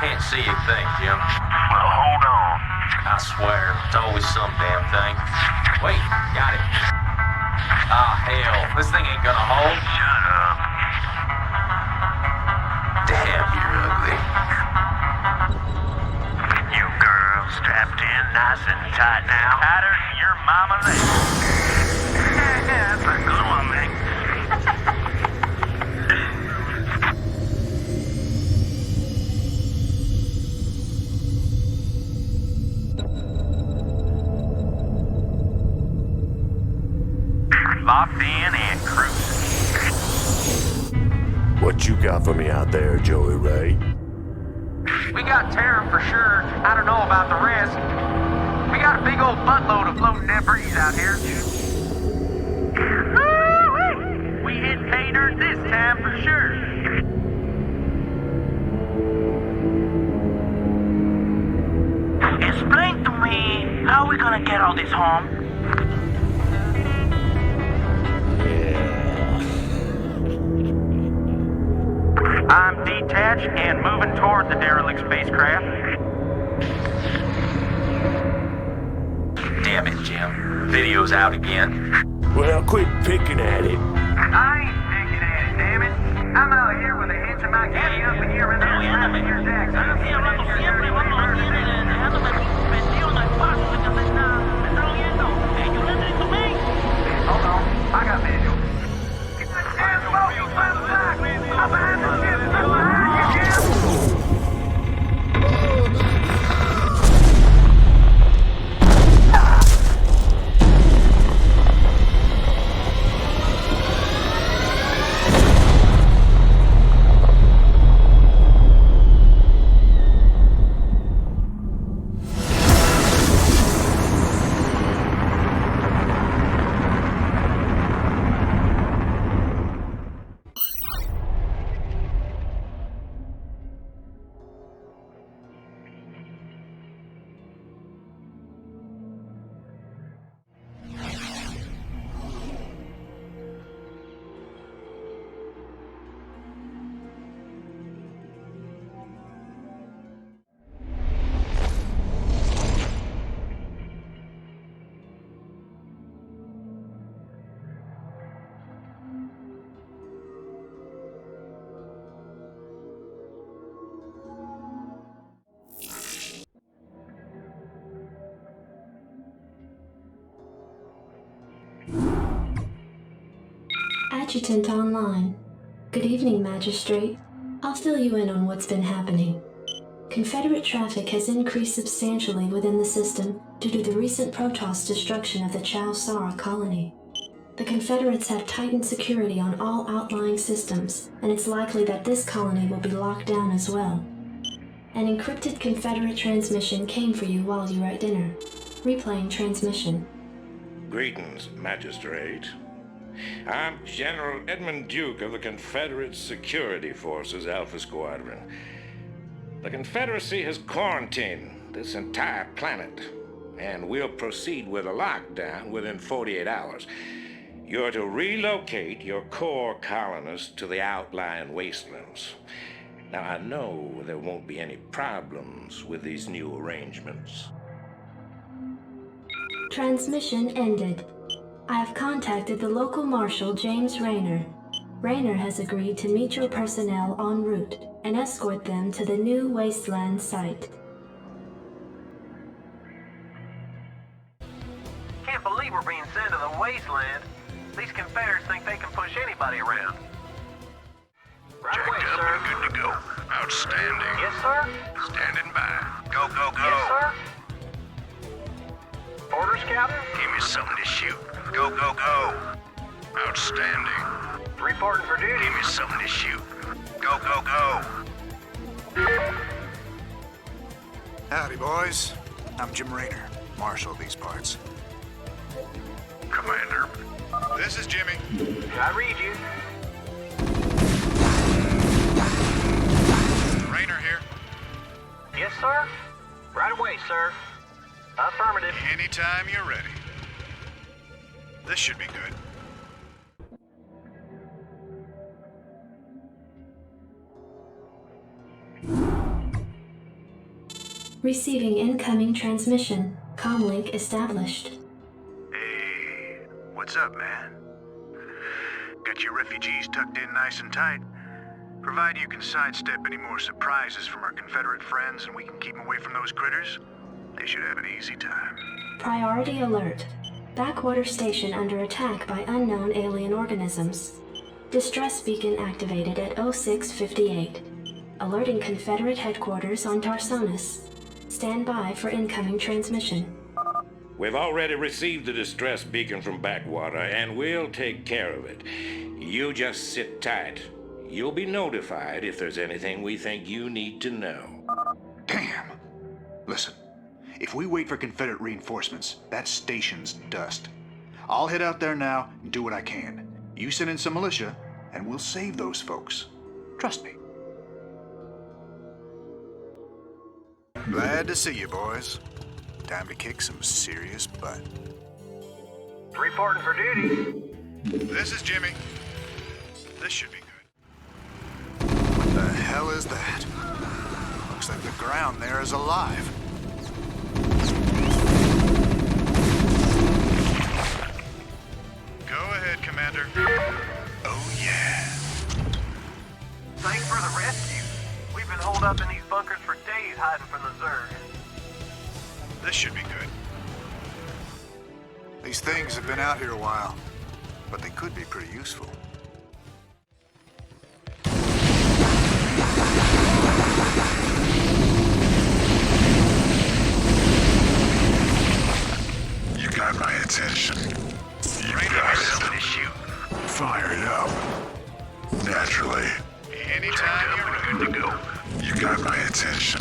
Can't see a thing, Jim. Well, hold on. I swear, it's always some damn thing. Wait, got it. Ah, hell, this thing ain't gonna hold. Shut up. Damn, you're ugly. You girls strapped in nice and tight now. Tighter than your mama leg. That's a good one, man. Locked in and cruising. What you got for me out there, Joey Ray? We got terror for sure. I don't know about the rest. We got a big old buttload of floating debris out here. Woo-wee! We hit pay dirt this time for sure. Explain to me, how are we gonna get all this home? I'm detached and moving toward the derelict spacecraft. Damn it, Jim. Video's out again. Well, quit picking at it. I ain't picking at it, damn it. I'm out here with a hitch in my caddy up in here and there trying to hear Jackson. Hold on, I got visual. Get the damn boat, you by the back! I'm behind the ship! I'm behind you, Jim! Adjutant online. Good evening, Magistrate. I'll fill you in on what's been happening. Confederate traffic has increased substantially within the system due to the recent Protoss destruction of the Chow Sara colony. The Confederates have tightened security on all outlying systems, and it's likely that this colony will be locked down as well. An encrypted Confederate transmission came for you while you were at dinner. Replaying transmission. Greetings, Magistrate. I'm General Edmund Duke of the Confederate Security Forces Alpha Squadron. The Confederacy has quarantined this entire planet, and we'll proceed with a lockdown within 48 hours. You're to relocate your core colonists to the outlying wastelands. Now, I know there won't be any problems with these new arrangements. Transmission ended. I have contacted the local marshal, James Rayner. Rayner has agreed to meet your personnel en route and escort them to the new wasteland site. Can't believe we're being sent to the wasteland. These Confederates think they can push anybody around. Right away, sir. And good to go. Outstanding. Yes, sir. Standing by. Go, go, go. Yes, sir. Orders, Captain? Give me something to shoot. Go, go, go. Outstanding. Reporting for duty. Give me something to shoot. Go, go, go. Howdy, boys. I'm Jim Rayner, marshal of these parts. Commander. This is Jimmy. I read you. Rayner here. Yes, sir. Right away, sir. Affirmative. Anytime you're ready. This should be good. Receiving incoming transmission. Comlink established. Hey, what's up, man? Got your refugees tucked in nice and tight? Provided you can sidestep any more surprises from our Confederate friends and we can keep them away from those critters, they should have an easy time. Priority alert. Backwater station under attack by unknown alien organisms. Distress beacon activated at 0658. Alerting Confederate headquarters on Tarsonis. Stand by for incoming transmission. We've already received the distress beacon from Backwater, and we'll take care of it. You just sit tight. You'll be notified if there's anything we think you need to know. Damn! Listen, if we wait for Confederate reinforcements, that station's dust. I'll head out there now and do what I can. You send in some militia, and we'll save those folks. Trust me. Glad to see you, boys. Time to kick some serious butt. Reporting for duty. This is Jimmy. This should be good. What the hell is that? Looks like the ground there is alive. Go ahead, Commander. Oh, yeah. Thanks for the rescue. We've been holed up in these bunkers for days hiding from the Zerg. This should be good. These things have been out here a while, but they could be pretty useful. You got my attention. You got it. Fire it up. Naturally. Anytime you're Good to go. You got my attention.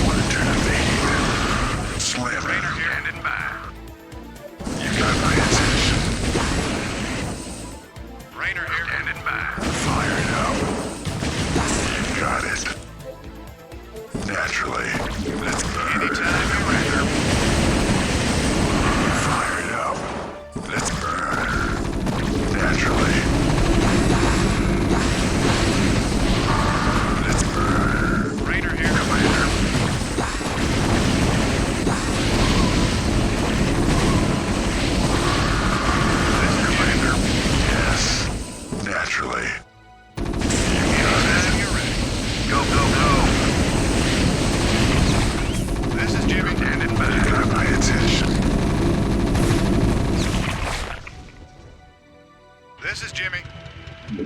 Wanna turn a vein? Slam it. Standing by. You got my attention. Rainer here. Standing by. Fire it up. You got it. Naturally. Let's burn. Anytime you're ready. Fire it up. Let's burn. Naturally. Let's burn. Rainer here. Commander. Commander. Yes. Naturally. You got it. You're ready. Go, go, go. This is Jimmy. Standing by. You got my attention. This is Jimmy.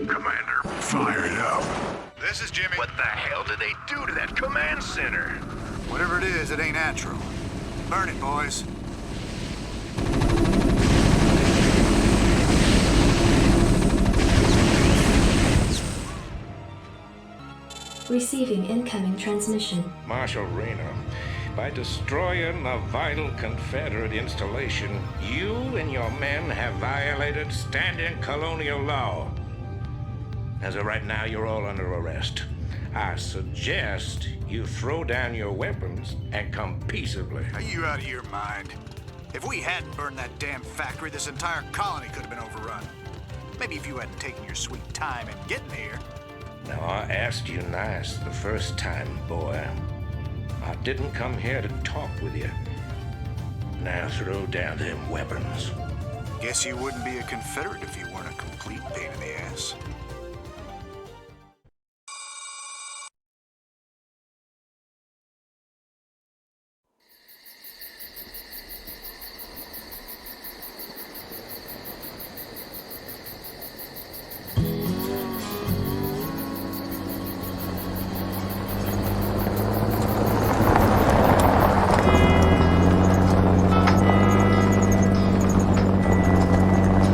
Commander. Fire it up. This is Jimmy. What the hell did they do to that command center? Whatever it is, it ain't natural. Burn it, boys. Receiving incoming transmission. Marshal Reno, by destroying a vital Confederate installation, you and your men have violated standing colonial law. As of right now, you're all under arrest. I suggest you throw down your weapons and come peaceably. Are you out of your mind? If we hadn't burned that damn factory, this entire colony could have been overrun. Maybe if you hadn't taken your sweet time in getting here. Now, I asked you nice the first time, boy. I didn't come here to talk with you. Now throw down them weapons. Guess you wouldn't be a Confederate if you weren't a complete pain in the ass.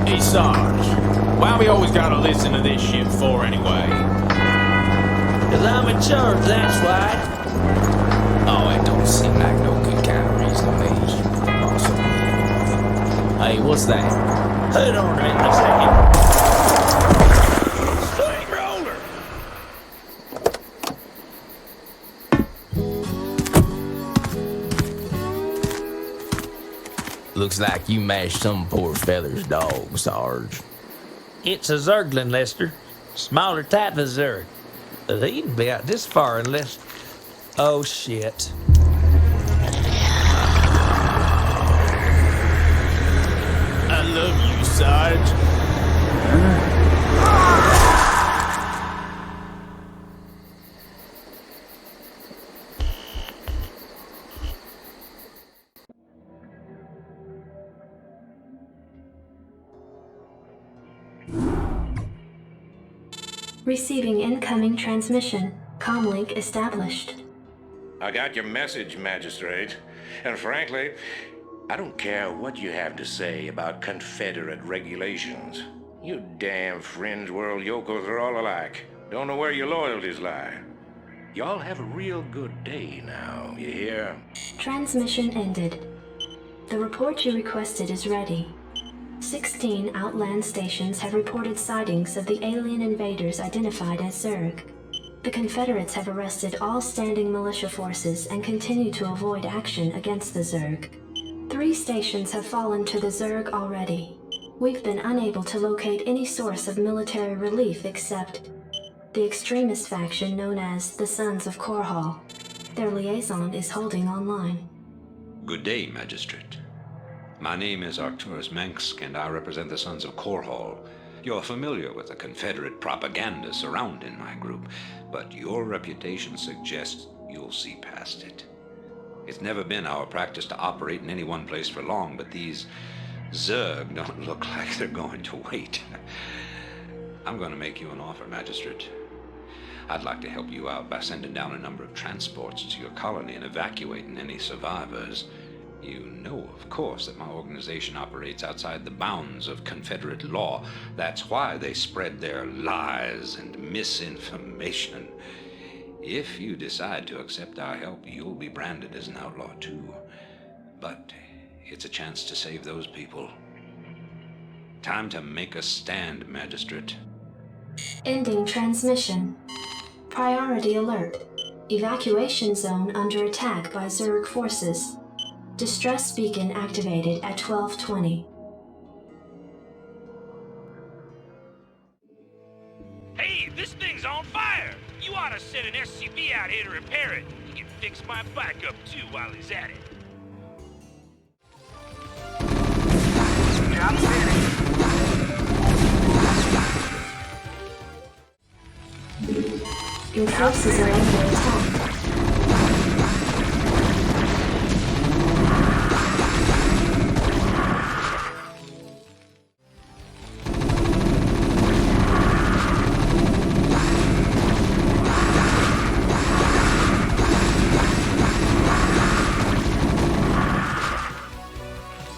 Hey, Sarge, why we always gotta listen to this shit for anyway? 'Cause I'm in charge, that's why. Oh, it don't seem like no good kind of reason to me. Awesome. Hey, what's that? Hold on a minute, a second. Steamroller! Looks like you mashed some poor feather's dog, Sarge. It's a Zerglin, Lester. Smaller type of Zerg. They even be out this far unless... Oh, shit. I love you, Sarge. Receiving incoming transmission. Comlink established. I got your message, Magistrate. And frankly, I don't care what you have to say about Confederate regulations. You damn fringe world yokels are all alike. Don't know where your loyalties lie. Y'all have a real good day now, you hear? Transmission ended. The report you requested is ready. 16 outland stations have reported sightings of the alien invaders identified as Zerg. The Confederates have arrested all standing militia forces and continue to avoid action against the Zerg. 3 stations have fallen to the Zerg already. We've been unable to locate any source of military relief except the extremist faction known as the Sons of Korhal. Their liaison is holding online. Good day, Magistrate. My name is Arcturus Mensk, and I represent the Sons of Korhal. You're familiar with the Confederate propaganda surrounding my group, but your reputation suggests you'll see past it. It's never been our practice to operate in any one place for long, but these Zerg don't look like they're going to wait. I'm going to make you an offer, Magistrate. I'd like to help you out by sending down a number of transports to your colony and evacuating any survivors. You know, of course, that my organization operates outside the bounds of Confederate law. That's why they spread their lies and misinformation. If you decide to accept our help, you'll be branded as an outlaw too. But it's a chance to save those people. Time to make a stand, Magistrate. Ending transmission. Priority alert. Evacuation zone under attack by Zerg forces. Distress beacon activated at 12:20. Hey, this thing's on fire! You ought to send an SCV out here to repair it. He can fix my bike up too while he's at it. Job finished. Your forces are under attack.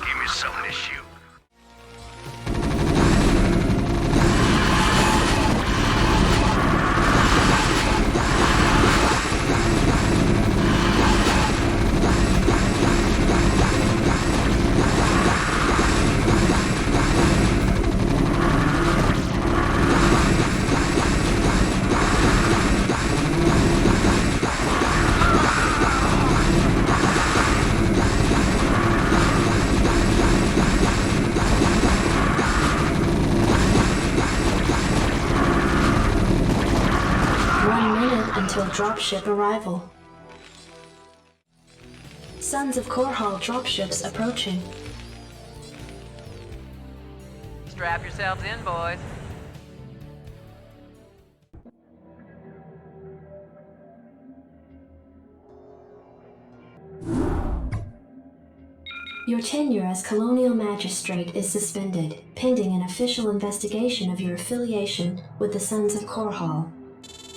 Give me something to shoot. Until dropship arrival. Sons of Korhal dropships approaching. Strap yourselves in, boys. Your tenure as Colonial Magistrate is suspended, pending an official investigation of your affiliation with the Sons of Korhal.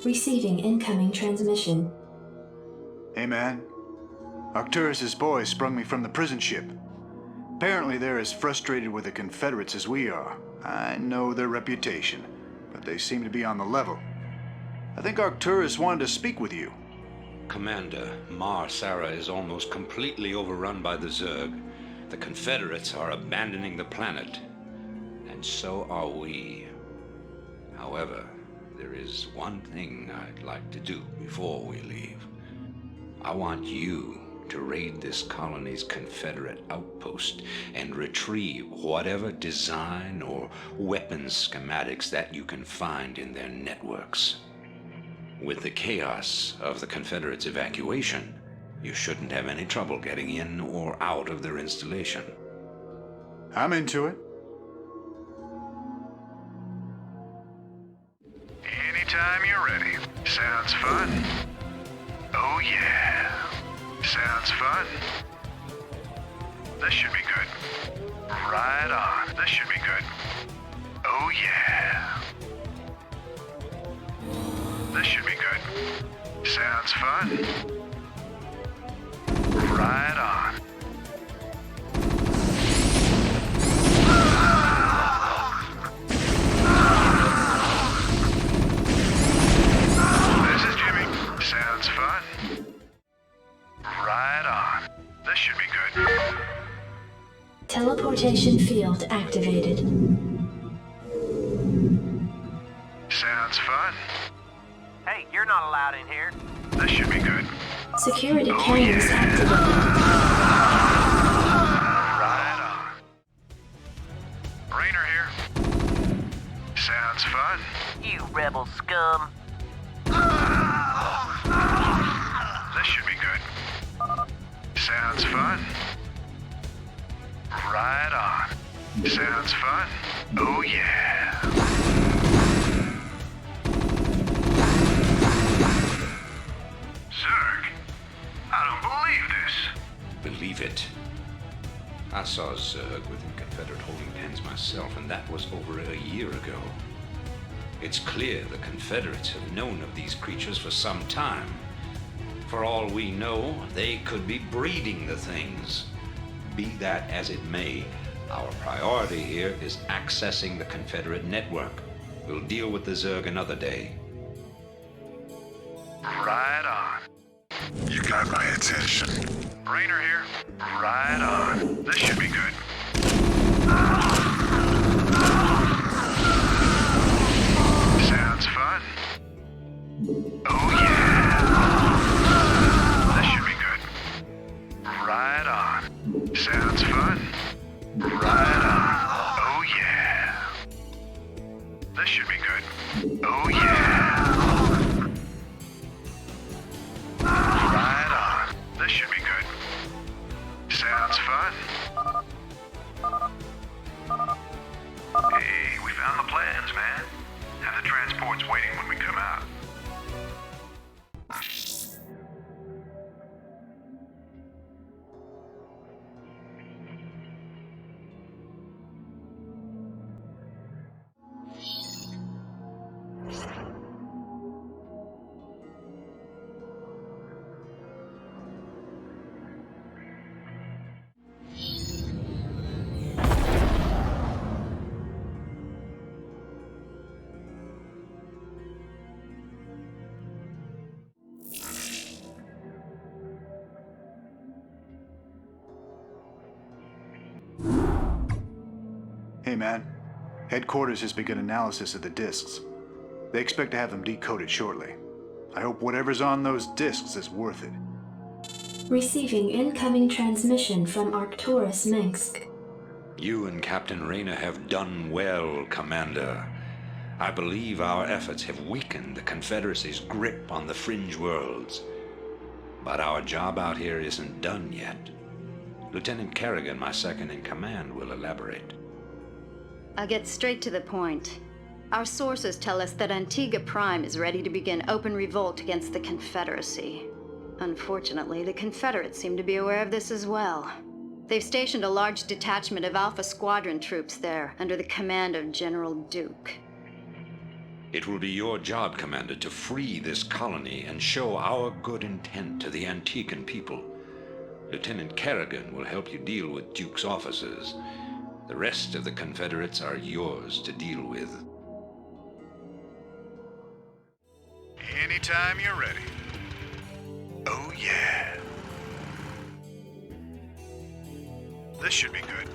Receiving incoming transmission. Hey man, Arcturus's boys sprung me from the prison ship. Apparently they're as frustrated with the Confederates as we are. I know their reputation, but they seem to be on the level. I think Arcturus wanted to speak with you. Commander, Mar Sara is almost completely overrun by the Zerg. The Confederates are abandoning the planet, and so are we. However, there is one thing I'd like to do before we leave. I want you to raid this colony's Confederate outpost and retrieve whatever design or weapons schematics that you can find in their networks. With the chaos of the Confederates' evacuation, you shouldn't have any trouble getting in or out of their installation. I'm into it. Anytime you're ready. Sounds fun. Oh yeah. Sounds fun. This should be good. Right on. This should be good. Oh yeah. This should be good. Sounds fun. Right on. This is Jimmy. Sounds fun. Right on. This should be good. Teleportation field activated. Sounds fun. Hey, you're not allowed in here. This should be good. Security cameras activated. Right on. Rainer here. Sounds fun. You rebel scum. This should be good. Sounds fun. Right on. Sounds fun. Oh yeah. Zerg, I don't believe this. Believe it. I saw Zerg within Confederate holding pens myself, and that was over a year ago. It's clear the Confederates have known of these creatures for some time. For all we know, they could be breeding the things. Be that as it may, our priority here is accessing the Confederate network. We'll deal with the Zerg another day. Right on. You got my attention. Rainer here. Right on. This should be good. Sounds fun. Oh yeah. This should be good. Right on. Sounds fun. Right on. Oh yeah. This should be good. Oh yeah. Right on. This should be good. Sounds fun. Hey, we found the plans, man. Have the transports waiting when we come out. Hey, man. Headquarters has begun analysis of the discs. They expect to have them decoded shortly. I hope whatever's on those discs is worth it. Receiving incoming transmission from Arcturus Minsk. You and Captain Rainer have done well, Commander. I believe our efforts have weakened the Confederacy's grip on the fringe worlds. But our job out here isn't done yet. Lieutenant Kerrigan, my second in command, will elaborate. I'll get straight to the point. Our sources tell us that Antigua Prime is ready to begin open revolt against the Confederacy. Unfortunately, the Confederates seem to be aware of this as well. They've stationed a large detachment of Alpha Squadron troops there, under the command of General Duke. It will be your job, Commander, to free this colony and show our good intent to the Antiguan people. Lieutenant Kerrigan will help you deal with Duke's officers. The rest of the Confederates are yours to deal with. Anytime you're ready. Oh yeah. This should be good.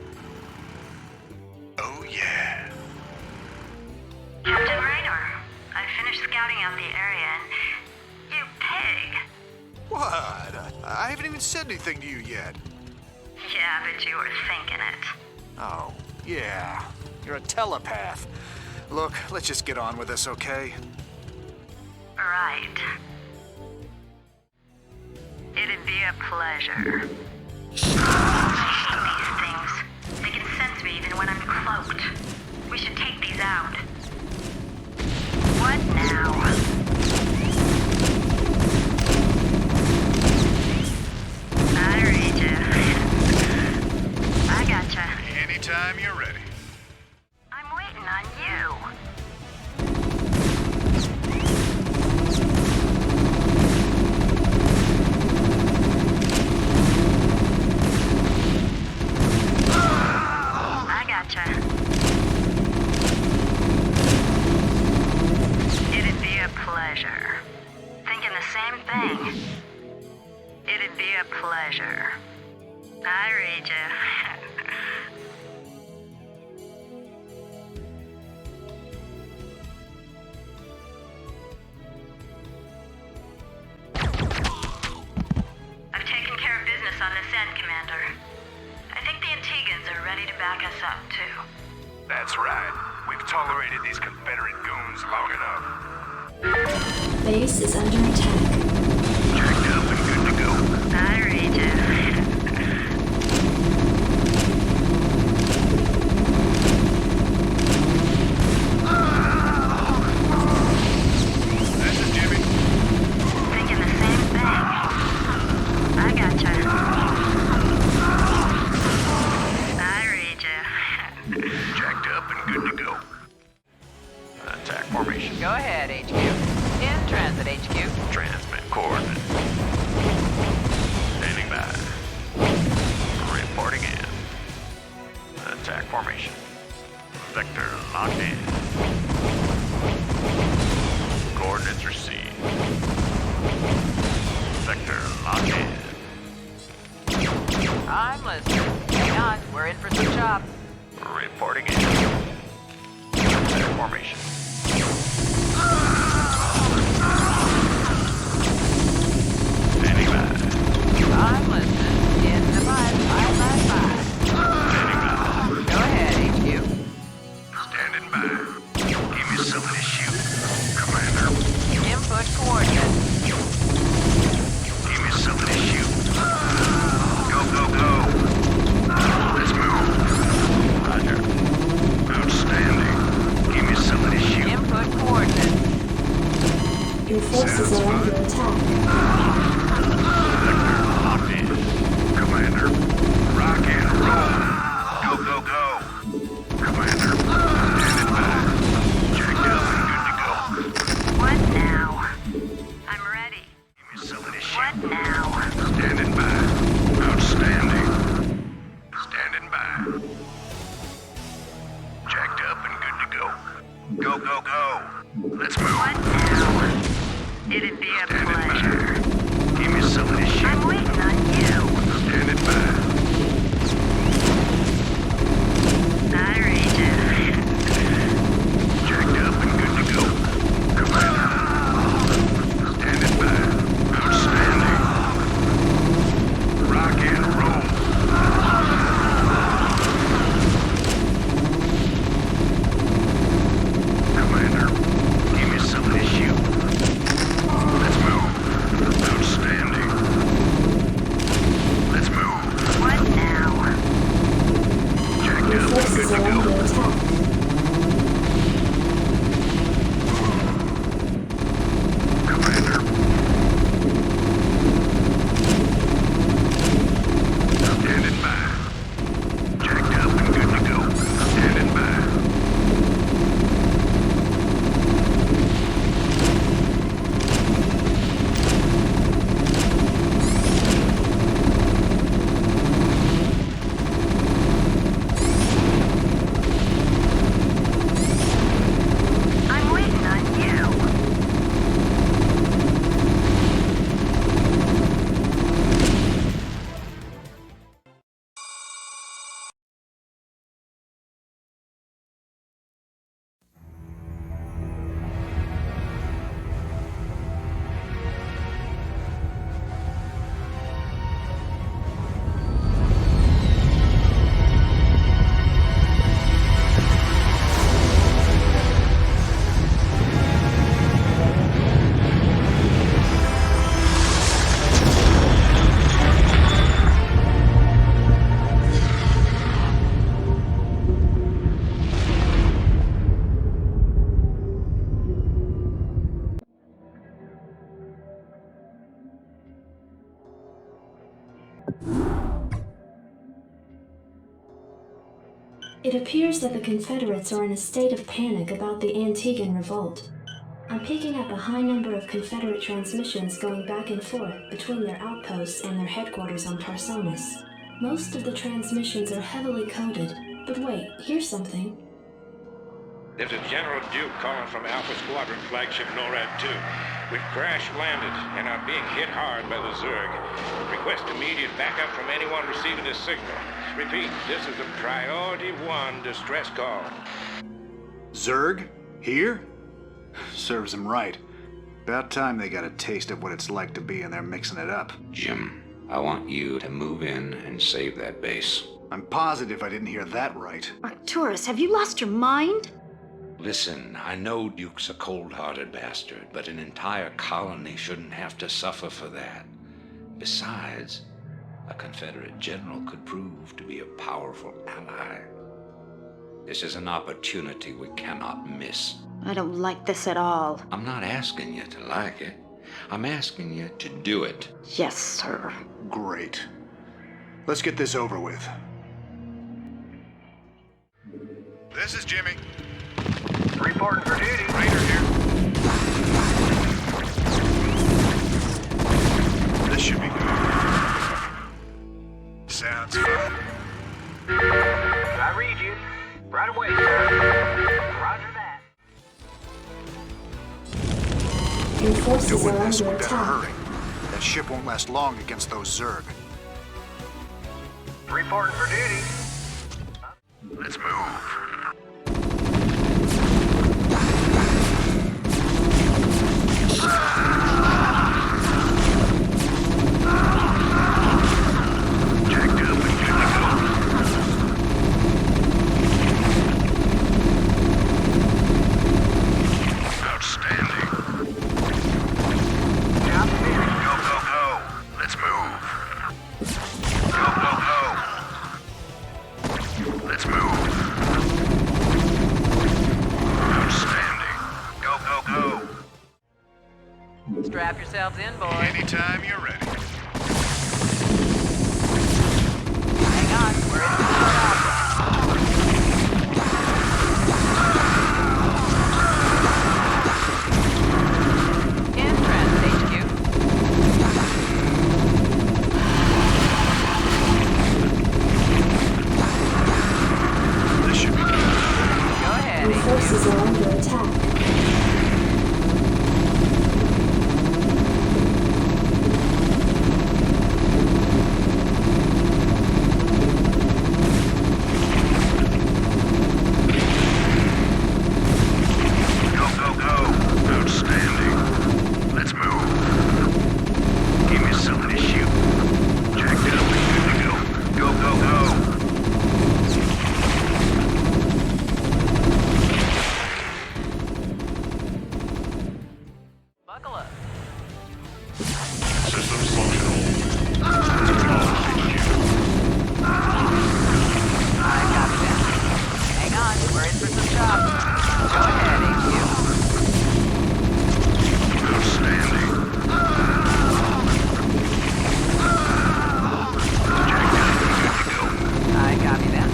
Oh yeah. Captain Raynor, I finished scouting out the area and... You pig! What? I haven't even said anything to you yet. Yeah, but you were thinking it. Oh, yeah. You're a telepath. Look, let's just get on with this, okay? Right. It'd be a pleasure. I hate these things. They can sense me even when I'm cloaked. We should take these out. What now? I read you. I gotcha. Anytime you're ready. I'm waiting on you. I gotcha. It'd be a pleasure. Thinking the same thing. It'd be a pleasure. I read you. I've taken care of business on this end, Commander. I think the Antigans are ready to back us up, too. That's right. We've tolerated these Confederate goons long enough. Base is under attack. Jacked up and good to go. I read you. This is Jimmy. Thinking the same thing. I gotcha. I read you. Jacked up and good to go. Attack formation. Go ahead, HQ. In transit, HQ. Transmit coordinates. Standing by. Reporting in. Attack formation. Vector locked in. Coordinates received. Vector locked in. I'm listening. Hang on, we're in for some chop. Reporting in. Attack formation. Standing by. I'm listening. In the 5. Standing by. Go ahead, HQ. Standing by. Give me something to shoot. Commander. Input coordinates. Give me something to shoot. Go, go, go. Let's move. Roger. Outstanding. Give me something to shoot. Input coordinates. Your forces are under attack. Vector locked in. Commander. Rock and roll. Go, go, go. Commander. Standing by. Jacked up and good to go. What now? I'm ready. Give me something to What shoot. now? Standing by. Outstanding. Standing by. Jacked up and good to go. Go, go, go. Let's move. What now? It'd be a Standing pleasure. by. Give me something to shoot. I'm waiting on you. Standing by. I read you. Jacked up and good to go. Commander. Standing by. Outstanding. Rock and roll. Commander, give me something to shoot. Let's move. Outstanding. Let's move. What now? Jacked Your up and forces good are to under go. attack. Commander. Standing by. Jacked up and good to go. Standing by. It appears that the Confederates are in a state of panic about the Antiguan revolt. I'm picking up a high number of Confederate transmissions going back and forth between their outposts and their headquarters on Tarsonis. Most of the transmissions are heavily coded, but wait, here's something. This is General Duke calling from Alpha Squadron Flagship NORAD 2. We've crash-landed and are being hit hard by the Zerg. Request immediate backup from anyone receiving this signal. Repeat, this is a Priority 1 distress call. Zerg? Here? Serves them right. About time they got a taste of what it's like to be in there mixing it up. Jim, I want you to move in and save that base. I'm positive I didn't hear that right. Arcturus, have you lost your mind? Listen, I know Duke's a cold-hearted bastard, but an entire colony shouldn't have to suffer for that. Besides, a Confederate general could prove to be a powerful ally. This is an opportunity we cannot miss. I don't like this at all. I'm not asking you to like it. I'm asking you to do it. Yes, sir. Great. Let's get this over with. This is Jimmy. Reporting for duty. Raider here. This should be good. Sounds fun. I read you. Right away, sir. Roger that. Your forces Doing are this, we under better attack. hurry. That ship won't last long against those Zerg. Reporting for duty. Let's move. Jacked up and good to go. Outstanding. Go, go, go. Let's move. Go, go, go. Let's move. Outstanding. Go, go, go. Strap yourselves in, boys. Anytime you're ready. Hang on, we're in the entrance, HQ. This should be good. Go ahead, Your HQ. forces are under attack. Go, go, go. Outstanding. Let's move. Give me something to shoot. Jacked up and good to go. Go, go, go. Buckle up. Systems functional. I got that. Hang on, we're in for some shots. Go ahead, HQ. Outstanding. Jacked up and good to go. I copy that.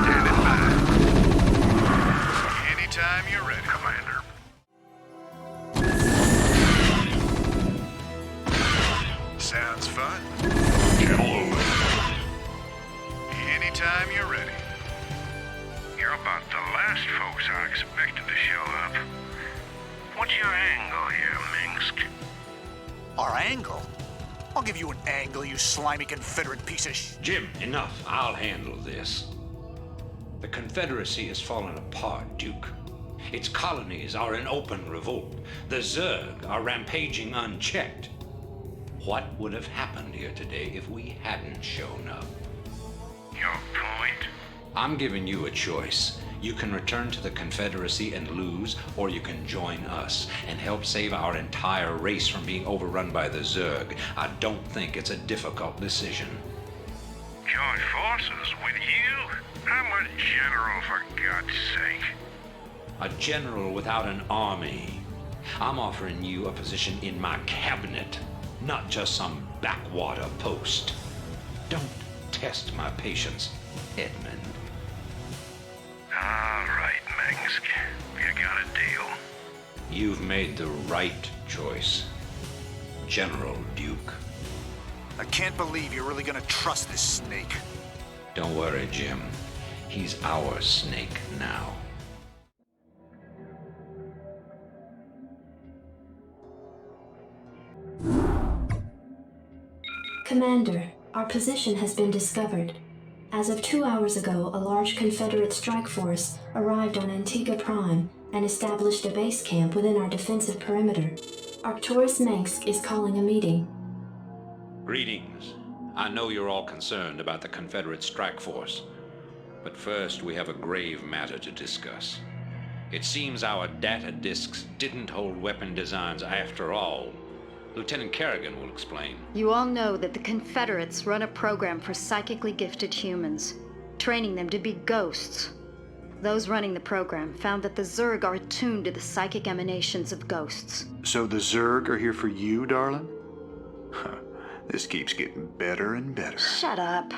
Standing by. Anytime you're ready, Commander. Sounds fun. Channel open. Anytime you're ready. You're about the last folks I expected to show up. What's your angle here, Minsk? Our angle? I'll give you an angle, you slimy Confederate piece of Jim, enough. I'll handle this. The Confederacy has fallen apart, Duke. Its colonies are in open revolt. The Zerg are rampaging unchecked. What would have happened here today if we hadn't shown up? Your point? I'm giving you a choice. You can return to the Confederacy and lose, or you can join us and help save our entire race from being overrun by the Zerg. I don't think it's a difficult decision. Join forces with you? I'm a general, for God's sake. A general without an army. I'm offering you a position in my cabinet, not just some backwater post. Don't test my patience, Edmund. All right, Mengsk. You got a deal. You've made the right choice, General Duke. I can't believe you're really gonna trust this snake. Don't worry, Jim. He's our snake now. Commander, our position has been discovered. As of 2 hours ago, a large Confederate strike force arrived on Antigua Prime and established a base camp within our defensive perimeter. Arcturus Mengsk is calling a meeting. Greetings. I know you're all concerned about the Confederate strike force. But first, we have a grave matter to discuss. It seems our data disks didn't hold weapon designs after all. Lieutenant Kerrigan will explain. You all know that the Confederates run a program for psychically gifted humans, training them to be ghosts. Those running the program found that the Zerg are attuned to the psychic emanations of ghosts. So the Zerg are here for you, darling? This keeps getting better and better. Shut up.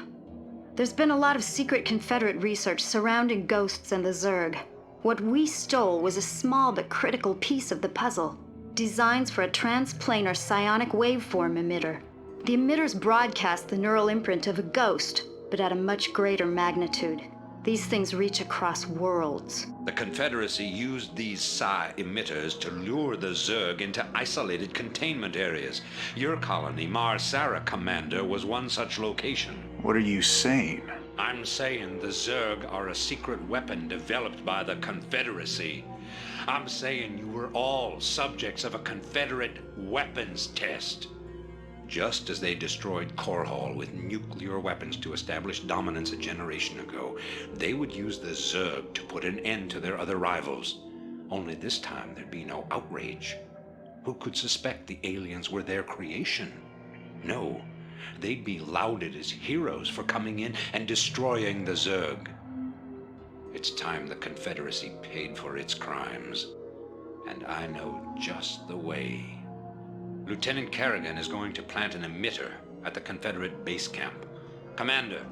There's been a lot of secret Confederate research surrounding ghosts and the Zerg. What we stole was a small but critical piece of the puzzle. Designs for a transplanar psionic waveform emitter. The emitters broadcast the neural imprint of a ghost, but at a much greater magnitude. These things reach across worlds. The Confederacy used these psi emitters to lure the Zerg into isolated containment areas. Your colony, Mar-Sara, Commander, was one such location. What are you saying? I'm saying the Zerg are a secret weapon developed by the Confederacy. I'm saying you were all subjects of a Confederate weapons test. Just as they destroyed Korhal with nuclear weapons to establish dominance a generation ago, they would use the Zerg to put an end to their other rivals. Only this time there'd be no outrage. Who could suspect the aliens were their creation? No, they'd be lauded as heroes for coming in and destroying the Zerg. It's time the Confederacy paid for its crimes. And I know just the way. Lieutenant Kerrigan is going to plant an emitter at the Confederate base camp. Commander,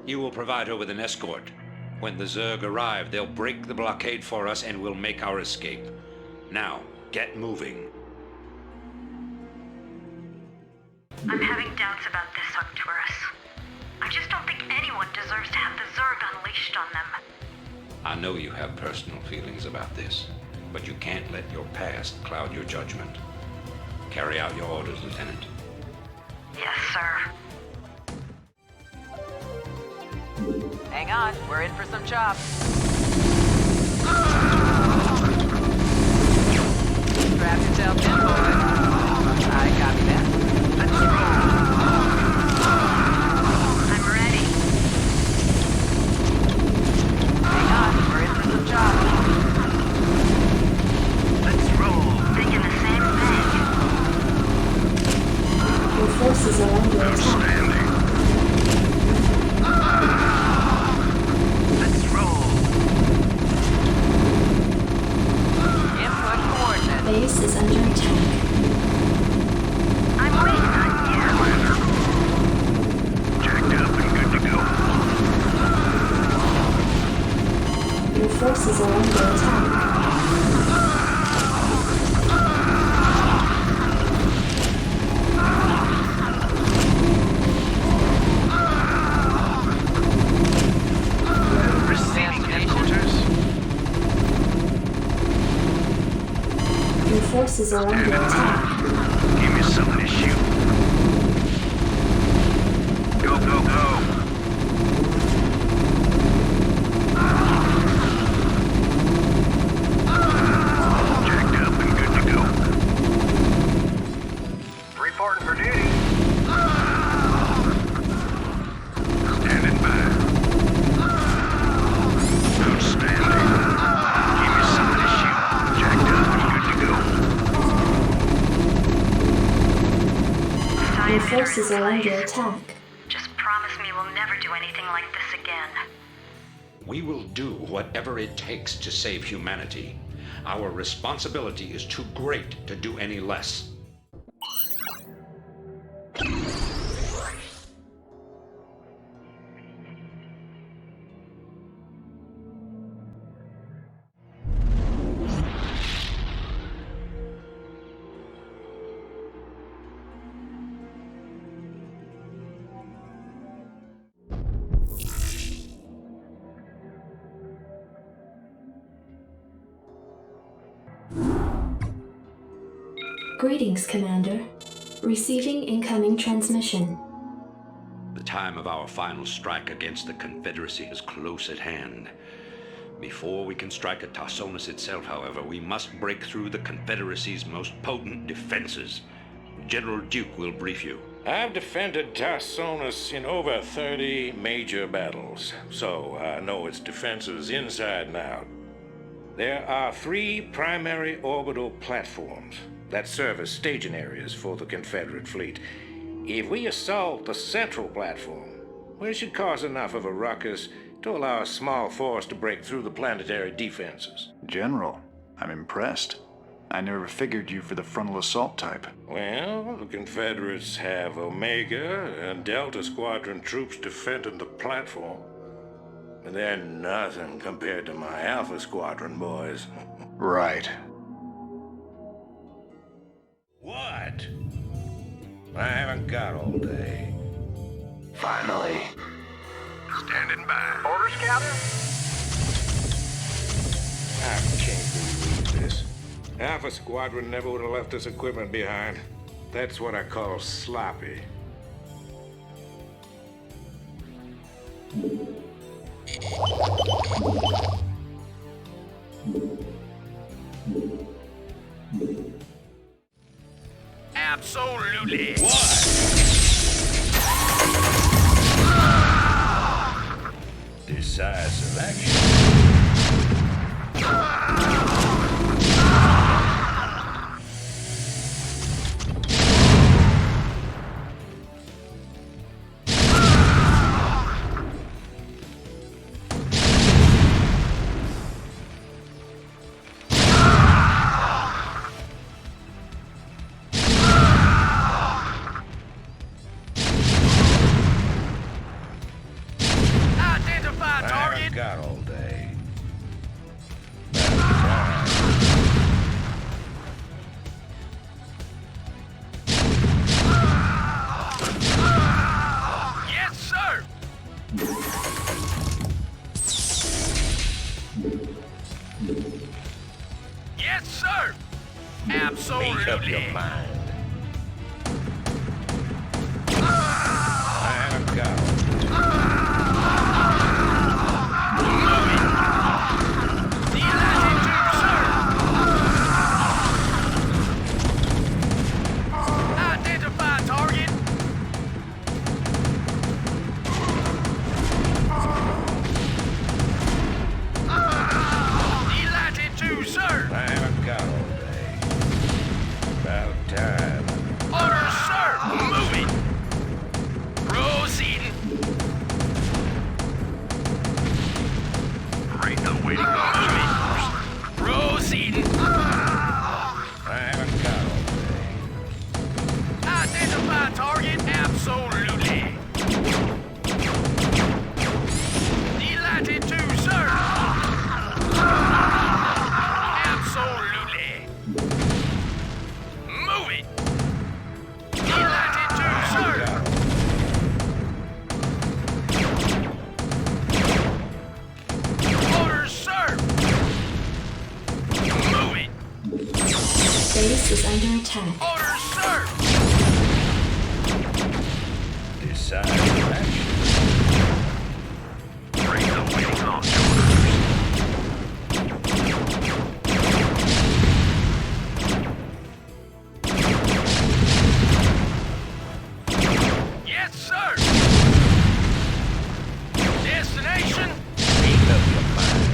you will provide her with an escort. When the Zerg arrive, they'll break the blockade for us and we'll make our escape. Now, get moving. I'm having doubts about this, Arcturus. I just don't think anyone deserves to have the Zerg unleashed on them. I know you have personal feelings about this, but you can't let your past cloud your judgment. Carry out your orders, Lieutenant. Yes, sir. Hang on, we're in for some chops. Strap yourself in, boys. I copy that. Let's roll. I'm ready. Hang on, we're in for some chops. Let's roll. Thinking the same thing. Your forces are under attack. Outstanding. Let's roll. Input coordinates. Base is under attack. I'm waiting on you. Commander. Jacked up and good to go. Your forces are under attack. Receiving headquarters. Your forces are under attack. Give me something to shoot. Go, go, go. Jacked up and good to go. Reporting for duty. Standing by. Outstanding. Give me something to shoot. Jacked up and good to go. Your forces are under attack. Just promise me we'll never do anything like this again. We will do whatever it takes to save humanity. Our responsibility is too great to do any less. Greetings, Commander. Receiving incoming transmission. The time of our final strike against the Confederacy is close at hand. Before we can strike at Tarsonis itself, however, we must break through the Confederacy's most potent defenses. General Duke will brief you. I've defended Tarsonis in over 30 major battles, so I know its defenses inside and out. There are 3 primary orbital platforms that serve as staging areas for the Confederate fleet. If we assault the central platform, we should cause enough of a ruckus to allow a small force to break through the planetary defenses. General, I'm impressed. I never figured you for the frontal assault type. Well, the Confederates have Omega and Delta Squadron troops defending the platform. But they're nothing compared to my Alpha Squadron boys. Right. What? I haven't got all day. Finally. Standing by. Orders, Captain? I can't believe this. Alpha Squadron never would have left this equipment behind. That's what I call sloppy. Absolutely. What? Decisive action. Got all day. Yes, sir. Yes, sir. Absolutely. Make up your mind. I haven't got all day. Base is under attack. Orders, sir! Decisive action. Bring the waiting on Yes, sir! Destination? Make up your mind.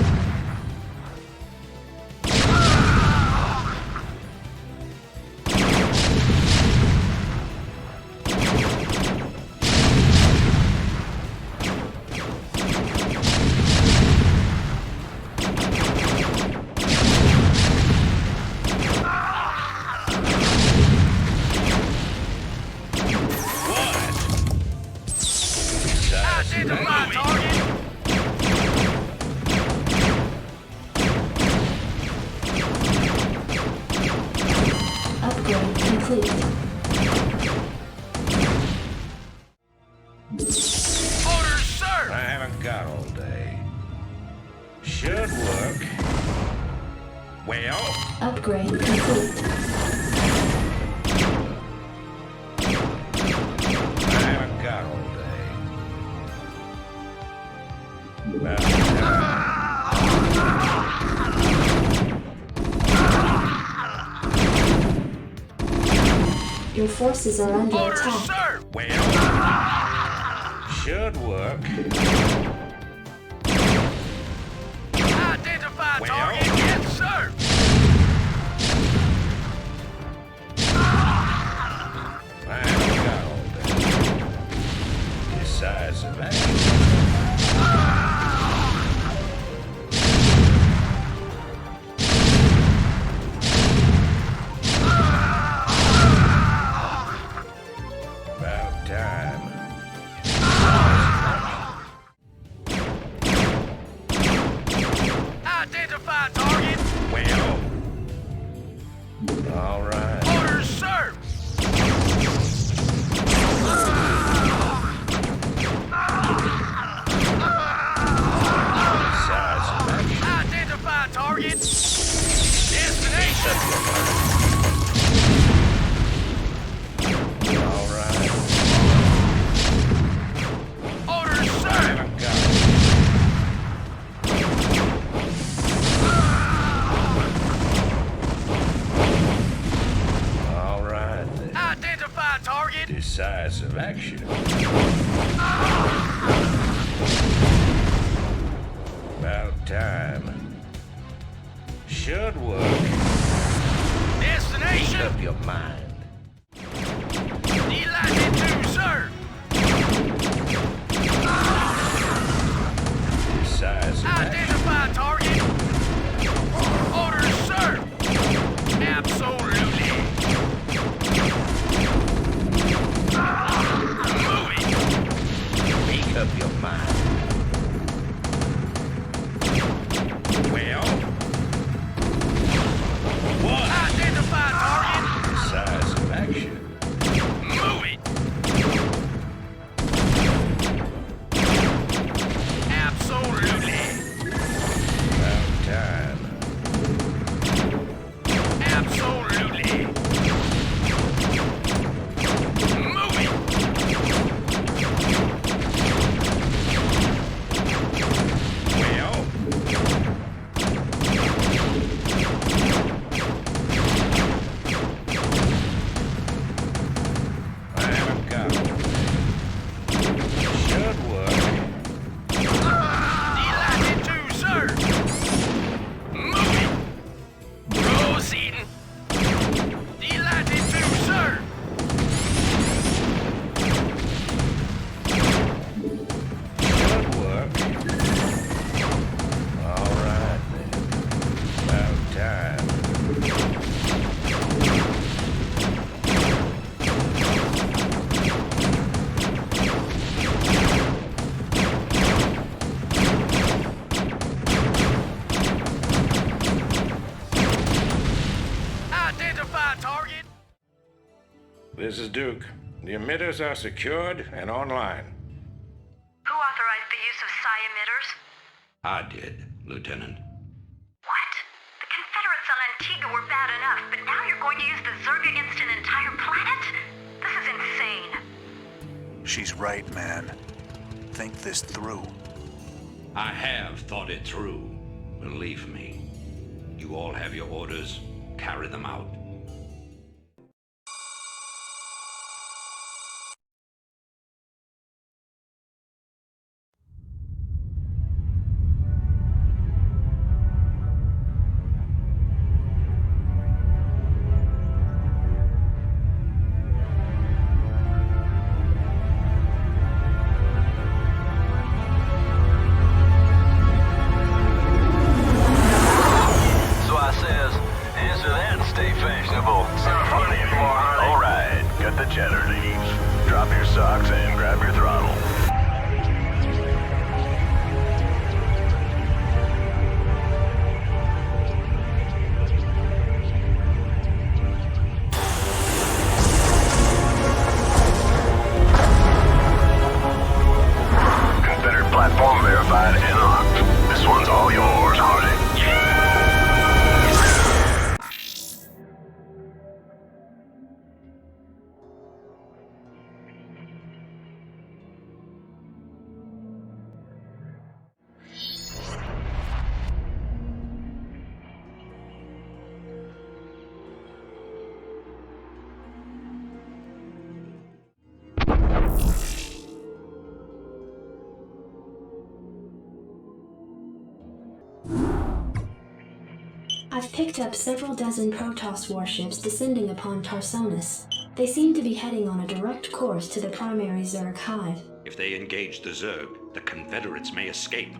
Identify target! Upgrade complete. Orders, sir! I haven't got all day. Should work. Well, Upgrade complete. Your forces are under attack. Sir! Well, should work. Identify target. Yes, sir! I got all that. Decisive action. About time. Identify target. Well, all right. Orders, sir! Decisive action. Identify target. Destination. All right. Orders, sir! I've got it. All right then. Identify target. Decisive action. About time. Should work. Make Destination. up your mind. Delighted to, sir! Decisive action. Identify target. Orders, sir! Absolutely. Moving. Make up your mind. Well, what? Identify target. Decisive action. Moving. Absolutely. About time. Absolutely. Moving. Well, I haven't got it. Should work. Delighted to, sir! Moving. Proceeding. Delighted to, sir! Should work. All right then. About time. Identify target. This is Duke. The emitters are secured and online. Who authorized the use of psi emitters? I did, Lieutenant. What? The Confederates on Antigua were bad enough, but now you're going to use the Zerg against an entire planet? This is insane. She's right, man. Think this through. I have thought it through. Believe me. You all have your orders. Carry them out. So I says, answer that and stay fast. I've picked up several dozen Protoss warships descending upon Tarsonis. They seem to be heading on a direct course to the primary Zerg hive. If they engage the Zerg, the Confederates may escape.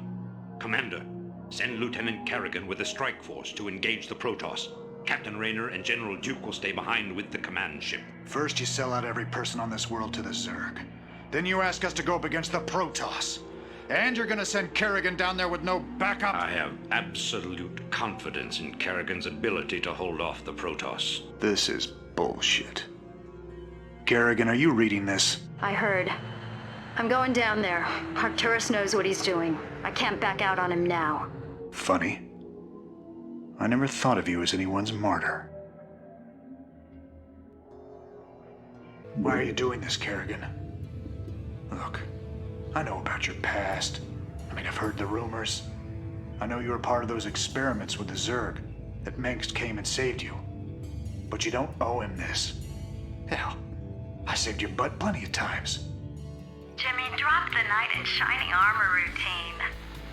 Commander, send Lieutenant Kerrigan with the strike force to engage the Protoss. Captain Rayner and General Duke will stay behind with the command ship. First you sell out every person on this world to the Zerg. Then you ask us to go up against the Protoss. And you're gonna send Kerrigan down there with no backup? I have absolute confidence in Kerrigan's ability to hold off the Protoss. This is bullshit. Kerrigan, are you reading this? I heard. I'm going down there. Arcturus knows what he's doing. I can't back out on him now. Funny. I never thought of you as anyone's martyr. Why are you doing this, Kerrigan? Look, I know about your past. I've heard the rumors. I know you were part of those experiments with the Zerg, that Mengsk came and saved you. But you don't owe him this. Hell, I saved your butt plenty of times. Jimmy, drop the knight in shining armor routine.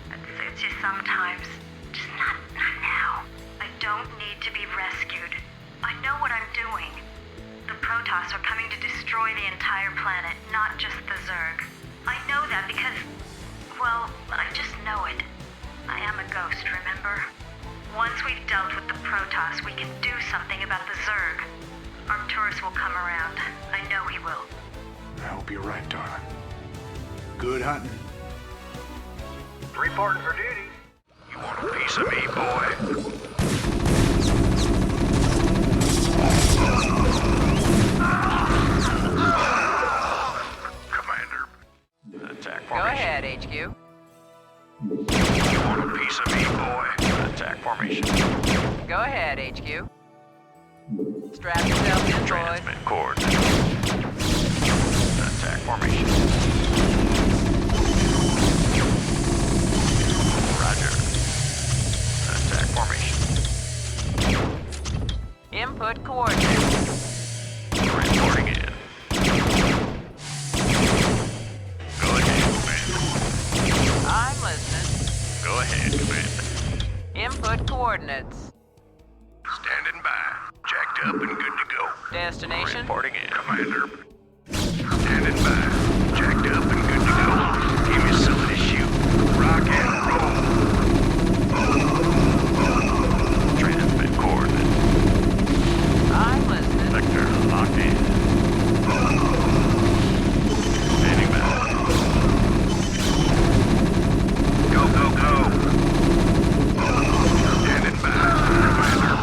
It suits you sometimes. Just not now. I don't need to be rescued. I know what I'm doing. The Protoss are coming to destroy the entire planet, not just the Zerg. I know that because, well, I just know it. I am a ghost, remember? Once we've dealt with the Protoss, we can do something about the Zerg. Arcturus will come around. I know he will. I hope you're right, darling. Good hunting. Reporting for duty. You want a piece of me, boy? Commander. Attack formation. Go ahead, HQ. You want a piece of me, boy? Attack formation. Go ahead, HQ. Strap yourself in, boys. Transmit coordinates. Attack formation. Roger. Attack formation. Input coordinates. Reporting in. Go ahead, Commander. I'm listening. Go ahead, Commander. Input coordinates. Standing by. Jacked up and good to go. Destination. Reporting in. Commander. Standing by. Jacked up and good to go. Give me something to shoot. Rock and roll. Transmit coordinates. I'm listening. Sector locked in. Standing by. Go, go, go. Standing by. Commander.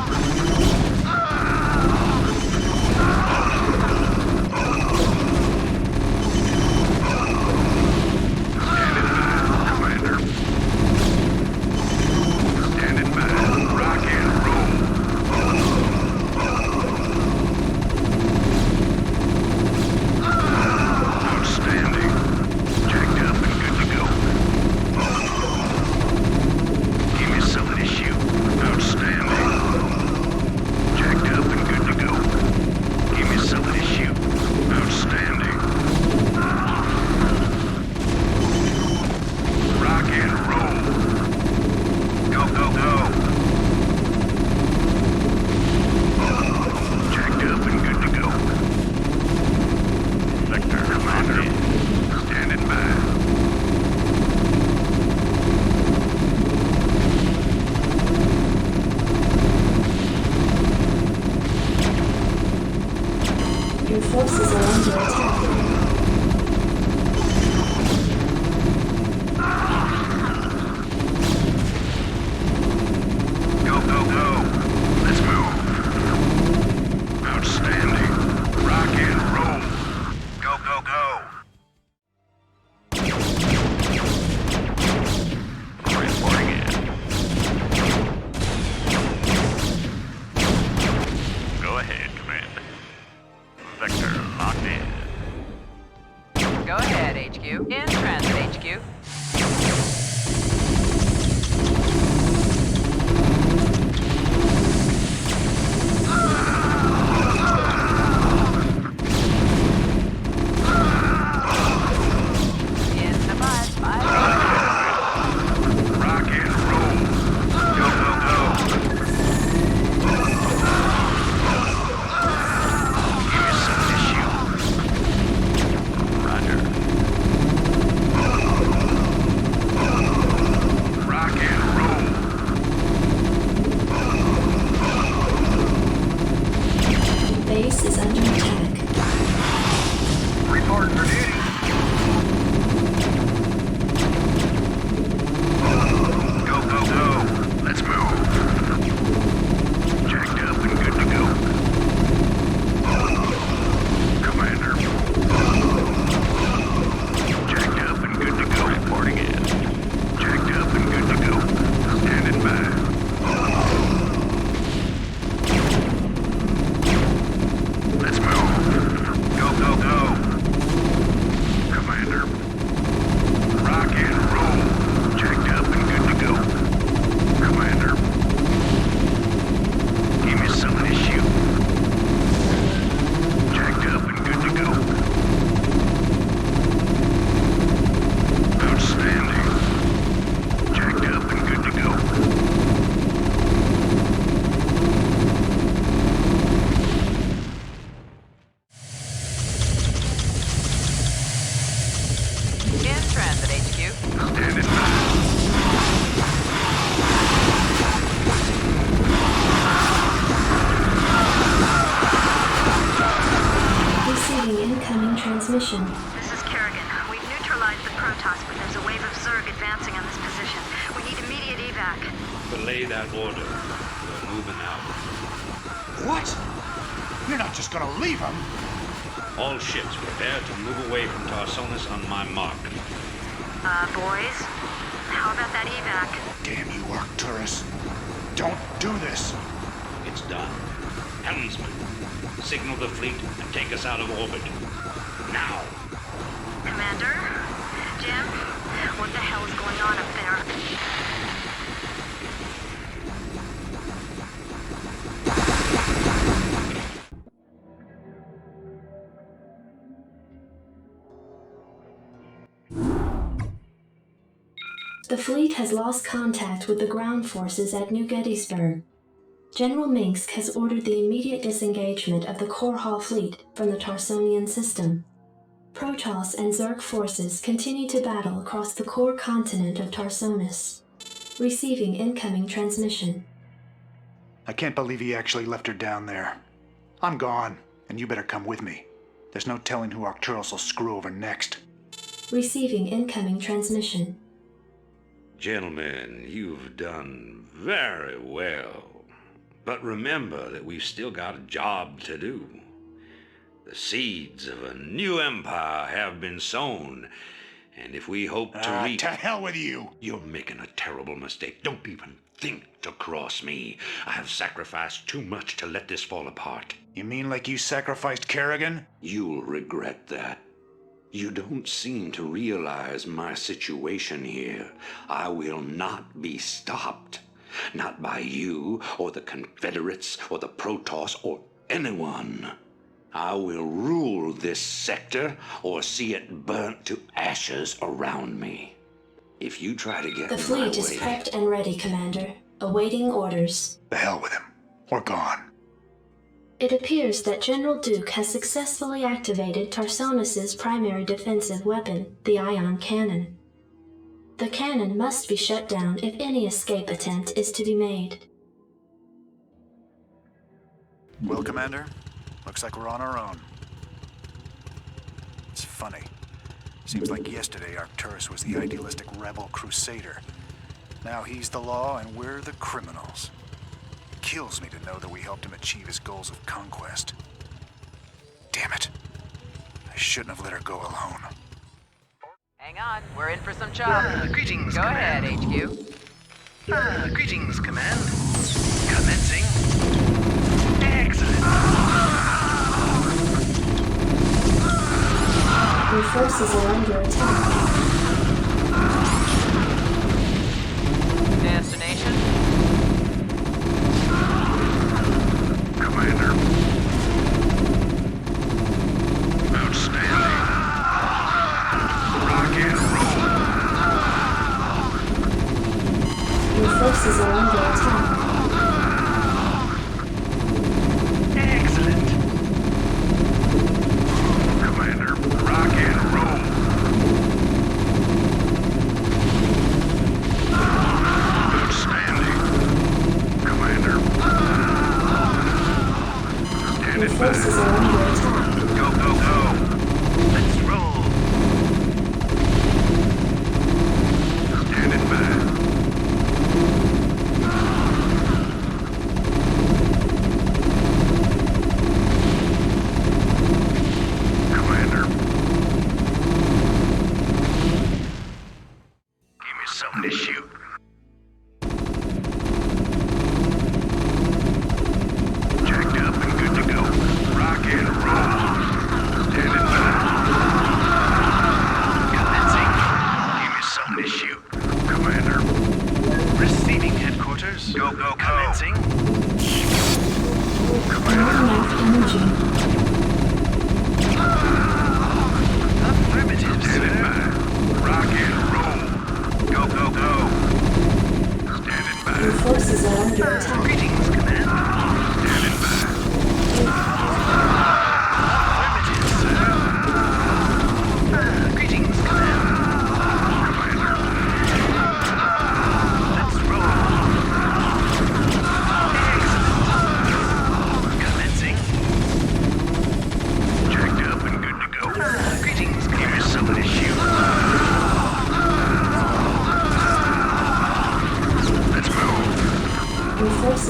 transit, HQ. Standing by. Receiving incoming transmission. This is Kerrigan. We've neutralized the Protoss, but there's a wave of Zerg advancing on this position. We need immediate evac. Belay that order. We're moving out. What? You're not just gonna leave him? All ships prepare to move away from Tarsonis on my mark. Boys? How about that evac? Damn you, Arcturus. Don't do this. It's done. Helmsman, signal the fleet and take us out of orbit. Now! Commander? Jim? What the hell is going on up there? The fleet has lost contact with the ground forces at New Gettysburg. General Minsk has ordered the immediate disengagement of the Core Hall fleet from the Tarsonian system. Protoss and Zerg forces continue to battle across the core continent of Tarsonis. Receiving incoming transmission. I can't believe he actually left her down there. I'm gone, and you better come with me. There's no telling who Arcturus will screw over next. Receiving incoming transmission. Gentlemen, you've done very well. But remember that we've still got a job to do. The seeds of a new empire have been sown, and if we hope to reach... To hell with you! You're making a terrible mistake. Don't even think to cross me. I have sacrificed too much to let this fall apart. You mean like you sacrificed Kerrigan? You'll regret that. You don't seem to realize my situation here. I will not be stopped. Not by you, or the Confederates, or the Protoss, or anyone. I will rule this sector, or see it burnt to ashes around me. If you try to get The in my fleet is way... prepped and ready, Commander. Awaiting orders. The hell with him. We're gone. It appears that General Duke has successfully activated Tarsonis' primary defensive weapon, the ion cannon. The cannon must be shut down if any escape attempt is to be made. Well, Commander, looks like we're on our own. It's funny. Seems like yesterday Arcturus was the idealistic rebel crusader. Now he's the law and we're the criminals. It kills me to know that we helped him achieve his goals of conquest. Damn it. I shouldn't have let her go alone. Hang on, we're in for some chopping. Greetings, Go Command. ahead, HQ. Greetings, Command. Commencing. Excellent. Your forces are under attack. Destination? Commander. Outstanding. Rock and roll. Your forces are under attack. Excellent. Commander, rock and roll. Outstanding. Commander. Your Standing forces are by. under attack. Go, go, go. Let's roll. Standing by. Commander. Give me something to shoot. Jacked up and good to go. Rock and roll. Standing by. Commencing. Give me something to shoot. Commander. Receiving headquarters. Go, go, go. Commencing. Enough energy. Affirmative, standing by. Rock and roll. Go, go, go. Standing by. Your forces are under attack. Greetings, Command. Standing by. Affirmative, sir. Greetings, Command.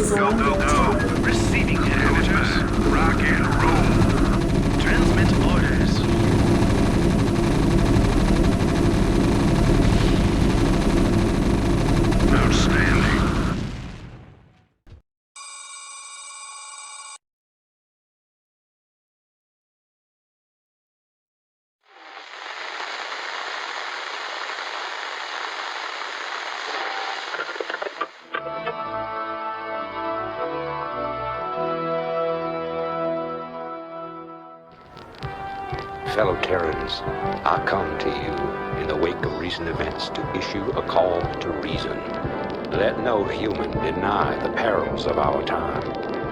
forces are under attack. Receiving orders. Rock and roll. Transmit orders. Outstanding. Fellow Terrans, I come to you in the wake of recent events to issue a call to reason. Let no human deny the perils of our time.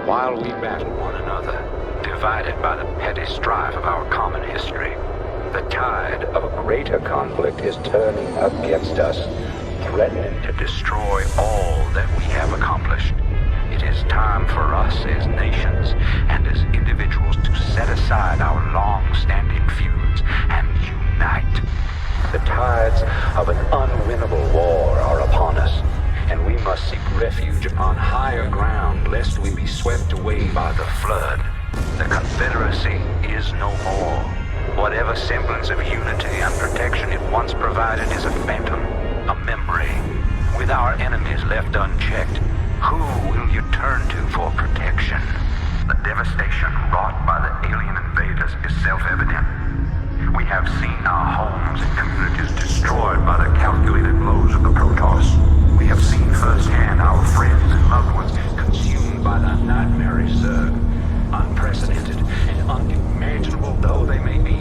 While we battle one another, divided by the petty strife of our common history, the tide of a greater conflict is turning against us, threatening to destroy all that we have accomplished. It is time for us as nations and as individuals to set aside our long-standing feuds and unite. The tides of an unwinnable war are upon us, and we must seek refuge upon higher ground lest we be swept away by the flood. The Confederacy is no more. Whatever semblance of unity and protection it once provided is a phantom, a memory. With our enemies left unchecked, who will you turn to for protection? The devastation wrought by the alien invaders is self-evident. We have seen our homes and communities destroyed by the calculated blows of the Protoss. We have seen firsthand our friends and loved ones consumed by the nightmare Zerg. Unprecedented and unimaginable though they may be,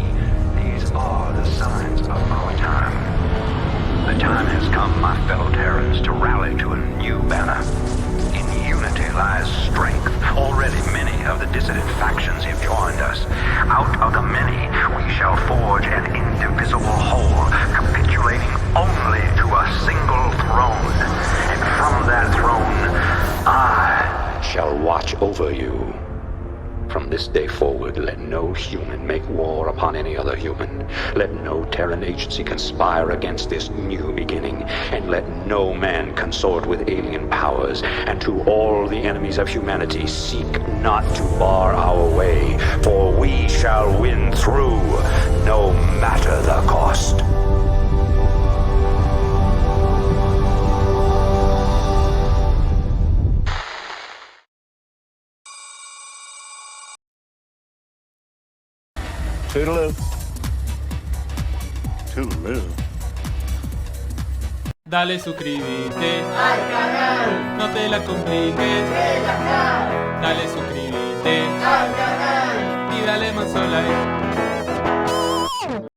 these are the signs of our time. The time has come, my fellow Terrans, to rally to a new banner. In unity lies strength. Already many of the dissident factions have joined us. Out of the many, we shall forge an indivisible whole, capitulating only to a single throne. And from that throne, I shall watch over you. From this day forward, let no human make war upon any other human. Let no Terran agency conspire against this new beginning, and let no man consort with alien powers. And to all the enemies of humanity, seek not to bar our way, for we shall win through, no matter the cost. Toodaloo. Toodaloo. Dale suscríbete al canal, no te la compliques, relaja. Dale suscríbete al canal y dale más like.